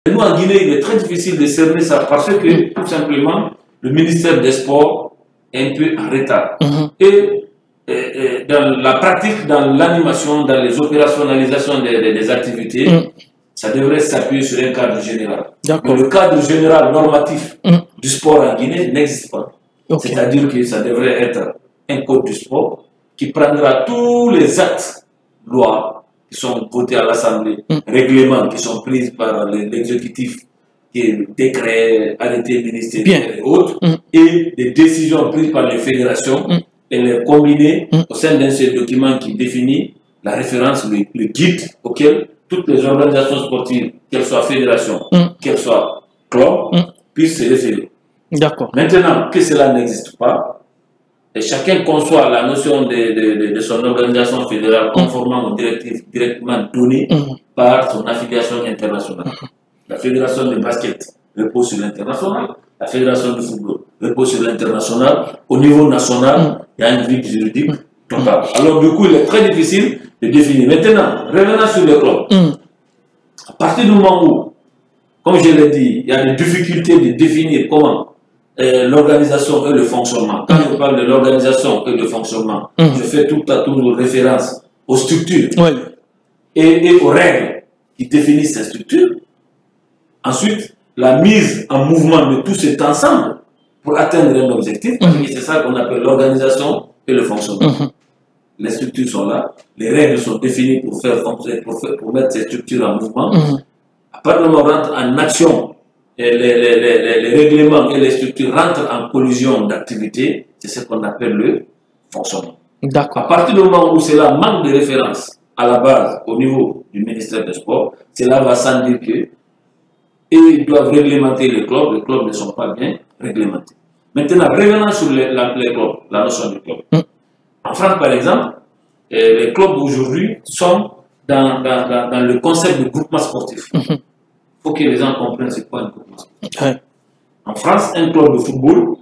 Et nous, en Guinée, il est très difficile de cerner ça parce que, tout simplement, le ministère des Sports est un peu en retard. Et dans la pratique, dans l'animation, dans les opérationnalisations des activités, ça devrait s'appuyer sur un cadre général. Mais le cadre général normatif du sport en Guinée n'existe pas. C'est-à-dire que ça devrait être un code du sport qui prendra tous les actes, lois, qui sont votés à l'Assemblée, règlements qui sont pris par l'exécutif, qui est décret, arrêté ministériel et autres, et des décisions prises par les fédérations, et les combiner au sein d'un seul document qui définit la référence, le guide auquel toutes les organisations sportives, qu'elles soient fédérations, qu'elles soient clubs, puissent se référer. Maintenant que cela n'existe pas, et chacun conçoit la notion de son organisation fédérale conformément aux directives directement données par son affiliation internationale. La fédération de basket repose sur l'international, la fédération de football repose sur l'international. Au niveau national, il y a une vide juridique totale. Alors du coup, il est très difficile de définir. Maintenant, revenons sur le club. À partir du moment où, comme je l'ai dit, il y a des difficultés de définir comment l'organisation et le fonctionnement. Quand je parle de l'organisation et le fonctionnement, je fais toujours référence aux structures et aux règles qui définissent ces structures. Ensuite, la mise en mouvement de tout cet ensemble pour atteindre un objectif, c'est ça qu'on appelle l'organisation et le fonctionnement. Les structures sont là, les règles sont définies pour faire fonctionner, pour mettre ces structures en mouvement. À partir du moment où on rentre en action, les règlements et les structures rentrent en collision d'activité, c'est ce qu'on appelle le fonctionnement. À partir du moment où cela manque de référence à la base au niveau du ministère des Sports, cela va sans dire que ils doivent réglementer les clubs ne sont pas bien réglementés. Maintenant, revenons sur les clubs, la notion du club. En France, par exemple, les clubs aujourd'hui sont dans le concept de groupement sportif. Il faut que les gens comprennent c'est quoi un groupement sportif. En France, un club de football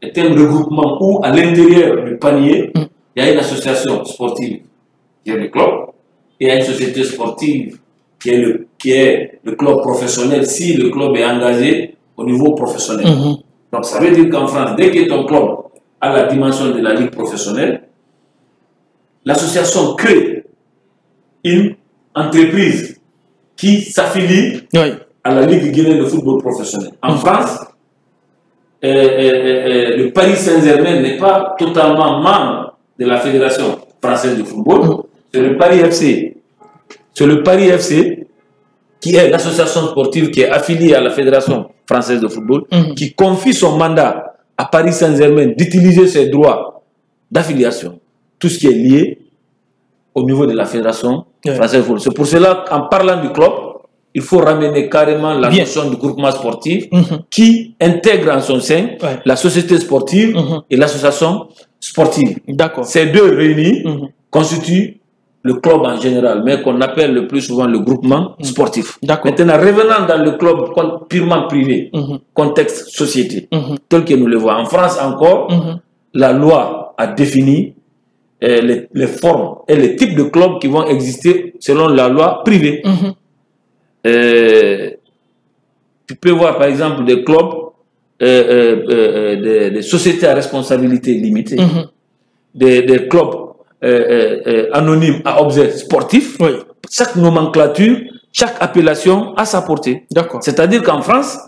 est un regroupement où, à l'intérieur du panier, il y a une association sportive qui est le club, et il y a une société sportive qui est le club professionnel si le club est engagé au niveau professionnel. Donc ça veut dire qu'en France, dès que ton club a la dimension de la ligue professionnelle, l'association crée une entreprise qui s'affilie à la Ligue guinéenne de football professionnel. En France, le Paris Saint-Germain n'est pas totalement membre de la Fédération française de football, c'est le Paris FC. C'est le Paris FC qui est l'association sportive qui est affiliée à la Fédération française de football, qui confie son mandat à Paris Saint-Germain d'utiliser ses droits d'affiliation, tout ce qui est lié au niveau de la Fédération française de football. C'est pour cela qu'en parlant du club, il faut ramener carrément la notion du groupement sportif qui intègre en son sein la société sportive et l'association sportive. Ces deux réunis constituent le club en général, mais qu'on appelle le plus souvent le groupement sportif. Maintenant, revenant dans le club purement privé, contexte société, tel que nous le voyons. En France encore, la loi a défini les formes et les types de clubs qui vont exister selon la loi privée. Tu peux voir par exemple des clubs, des sociétés à responsabilité limitée, des clubs anonymes à objet sportif. Chaque nomenclature, chaque appellation a sa portée. C'est-à-dire qu'en France,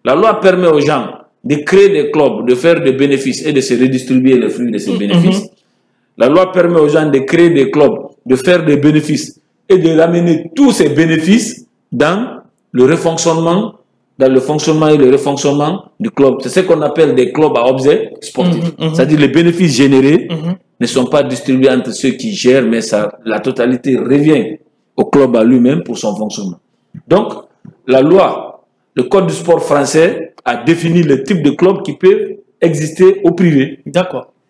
la loi permet aux gens de créer des clubs, de faire des bénéfices et de se redistribuer les fruits de ces bénéfices. La loi permet aux gens de créer des clubs, de faire des bénéfices et de ramener tous ces bénéfices dans le fonctionnement et le refonctionnement du club. C'est ce qu'on appelle des clubs à objet sportif. C'est-à-dire les bénéfices générés ne sont pas distribués entre ceux qui gèrent, mais la totalité revient au club à lui-même pour son fonctionnement. Donc, la loi, le code du sport français a défini le type de clubs qui peuvent exister au privé. Il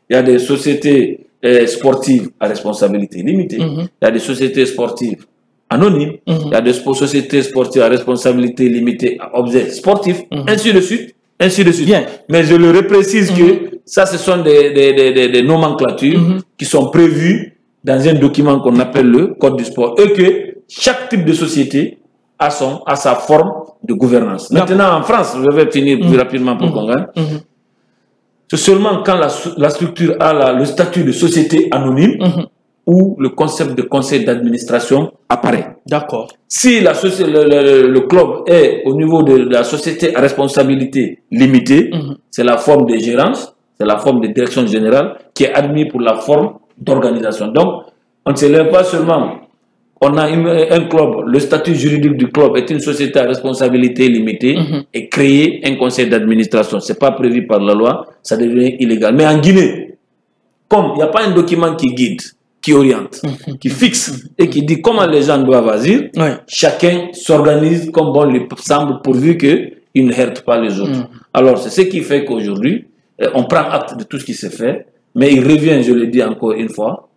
y a des sociétés sportives à responsabilité limitée. Il y a des sociétés sportives anonymes. Il y a des sociétés sportives à responsabilité limitée à objet sportif, ainsi de suite. Mais je le reprécise que ça, ce sont des nomenclatures qui sont prévues dans un document qu'on appelle le Code du sport. Et que chaque type de société à sa forme de gouvernance. Maintenant, en France, je vais finir plus rapidement pour qu'on gagne. C'est seulement quand la structure a le statut de société anonyme où le concept de conseil d'administration apparaît. D'accord. Si le club est au niveau de la société à responsabilité limitée, c'est la forme de gérance, c'est la forme de direction générale qui est admise pour la forme d'organisation. Donc, on ne s'élève pas seulement, on a un club, le statut juridique du club est une société à responsabilité limitée et créer un conseil d'administration. Ce n'est pas prévu par la loi, ça devient illégal. Mais en Guinée, comme il n'y a pas un document qui guide, qui oriente, qui fixe et qui dit comment les gens doivent agir, chacun s'organise comme bon lui semble pourvu qu'il ne heurte pas les autres. Alors, c'est ce qui fait qu'aujourd'hui, on prend acte de tout ce qui s'est fait, mais il revient, je le dis encore une fois,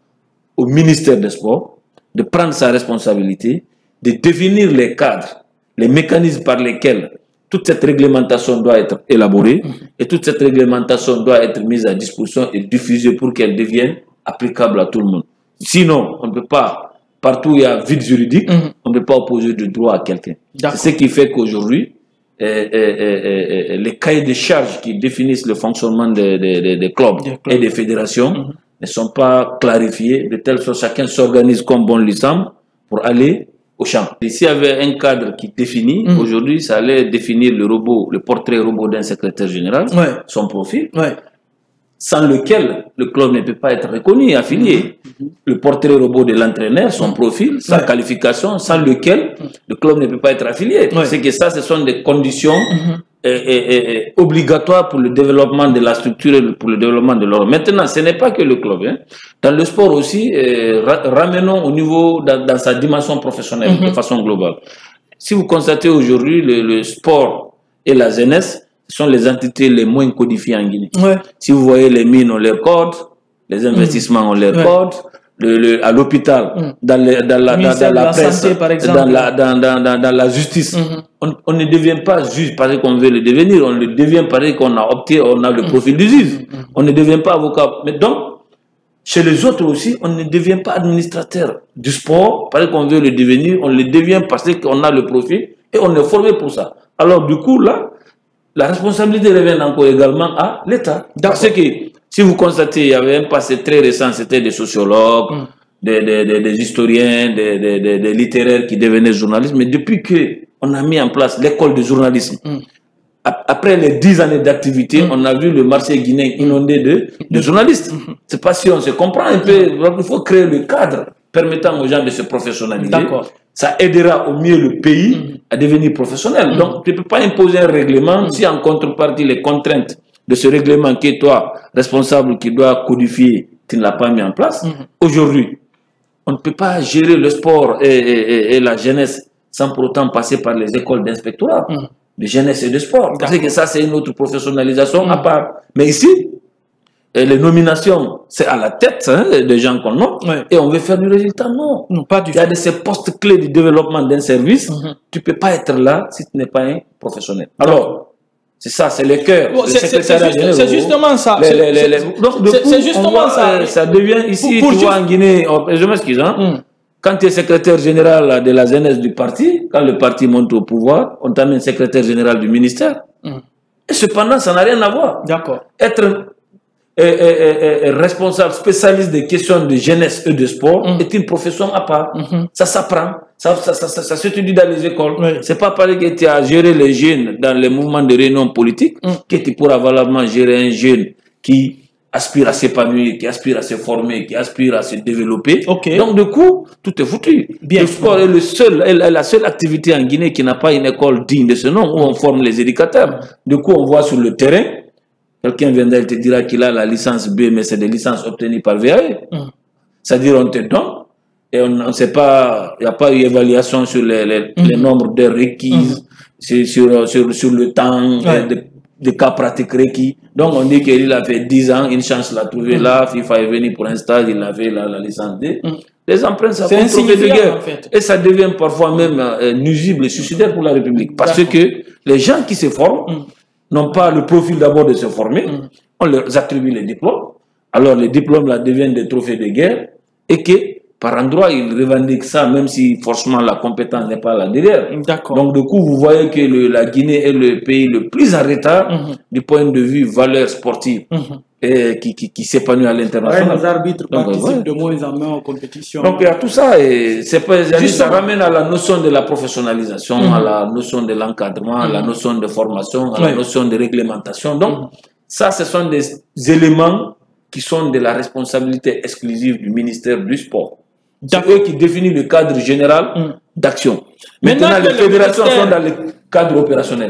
au ministère des Sports de prendre sa responsabilité, de définir les cadres, les mécanismes par lesquels toute cette réglementation doit être élaborée et toute cette réglementation doit être mise à disposition et diffusée pour qu'elle devienne applicable à tout le monde. Sinon, on ne peut pas, partout où il y a vide juridique, on ne peut pas opposer de droit à quelqu'un. C'est ce qui fait qu'aujourd'hui, les cahiers de charges qui définissent le fonctionnement des clubs et des fédérations ne sont pas clarifiés, de telle sorte que chacun s'organise comme bon lui semble pour aller au champ. Et s'il y avait un cadre qui définit, aujourd'hui, ça allait définir le portrait robot d'un secrétaire général, son profil, sans lequel le club ne peut pas être reconnu et affilié. Le portrait robot de l'entraîneur, son profil, sa qualification, sans lequel le club ne peut pas être affilié. C'est que ça, ce sont des conditions obligatoires pour le développement de la structure et pour le développement de l'ordre. Maintenant, ce n'est pas que le club. Dans le sport aussi, ramenons au niveau, dans sa dimension professionnelle, de façon globale. Si vous constatez aujourd'hui, le sport et la jeunesse, ce sont les entités les moins codifiées en Guinée. Si vous voyez les mines, on les code, les investissements, on les code, à l'hôpital, dans la presse, santé, par exemple. dans la justice. On ne devient pas juge parce qu'on veut le devenir, on le devient parce qu'on a opté, on a le profil du juge. On ne devient pas avocat. Mais donc, chez les autres aussi, on ne devient pas administrateur du sport parce qu'on veut le devenir, on le devient parce qu'on a le profil et on est formé pour ça. Alors du coup, là, la responsabilité revient encore également à l'État. Parce que si vous constatez, il y avait un passé très récent, c'était des sociologues, des historiens, des littéraires qui devenaient journalistes. Mais depuis qu'on a mis en place l'école de journalisme, après les 10 années d'activité, on a vu le marché guinéen inondé de journalistes. C'est pas si on se comprend un peu. Il faut créer le cadre permettant aux gens de se professionnaliser. Ça aidera au mieux le pays à devenir professionnel. Donc, tu ne peux pas imposer un règlement si en contrepartie, les contraintes de ce règlement qui est toi, responsable, qui doit codifier, tu ne l'as pas mis en place. Aujourd'hui, on ne peut pas gérer le sport et la jeunesse sans pour autant passer par les écoles d'inspectorat de jeunesse et de sport. Parce que ça, c'est une autre professionnalisation à part. Mais ici, les nominations, c'est à la tête des gens qu'on nomme, et on veut faire du résultat. Non, pas du tout. Il y a de ces postes clés du développement d'un service, tu ne peux pas être là si tu n'es pas un professionnel. Alors, c'est ça, c'est le cœur. C'est justement ça. C'est justement ça. Ça devient ici, tu vois, en Guinée, je m'excuse, quand tu es secrétaire général de la jeunesse du parti, quand le parti monte au pouvoir, on t'amène secrétaire général du ministère. Et cependant, ça n'a rien à voir. Être responsable, spécialiste des questions de jeunesse et de sport est une profession à part. Ça s'apprend, ça s'étudie dans les écoles. C'est pas pareil que tu as géré les jeunes dans les mouvements de réunion politique que tu pourras valablement gérer un jeune qui aspire à s'épanouir, qui aspire à se former, qui aspire à se développer. Donc, du coup, tout est foutu. Le sport est la seule activité en Guinée qui n'a pas une école digne de ce nom où on forme les éducateurs. Du coup, on voit sur le terrain, quelqu'un viendra et te dira qu'il a la licence B, mais c'est des licences obtenues par VAE. C'est-à-dire, on te donne et on ne sait pas, il n'y a pas eu évaluation sur les nombres d'heures requises, sur le temps de cas pratiques requis. Donc, on dit qu'il a fait 10 ans, une chance l'a trouvé là, FIFA est venu pour un stage, il a fait la licence D. Les empreintes, ça peut trouver de guerre. En fait. Et ça devient parfois même nuisible et suicidaire pour la République. Parce que les gens qui se forment n'ont pas le profil d'abord de se former. On leur attribue les diplômes. Alors, les diplômes là deviennent des trophées de guerre et que par endroit, ils revendiquent ça, même si forcément la compétence n'est pas là derrière. Donc, du coup, vous voyez que la Guinée est le pays le plus en retard du point de vue valeur sportive et qui s'épanouit à l'international. Les arbitres participent de moins en moins aux compétitions. Donc, il y a tout ça et ça ramène à la notion de la professionnalisation, à la notion de l'encadrement, à la notion de formation, à la notion de réglementation. Donc, ça, ce sont des éléments qui sont de la responsabilité exclusive du ministère du Sport. C'est eux qui définissent le cadre général d'action. Maintenant, les fédérations sont dans le cadre opérationnel.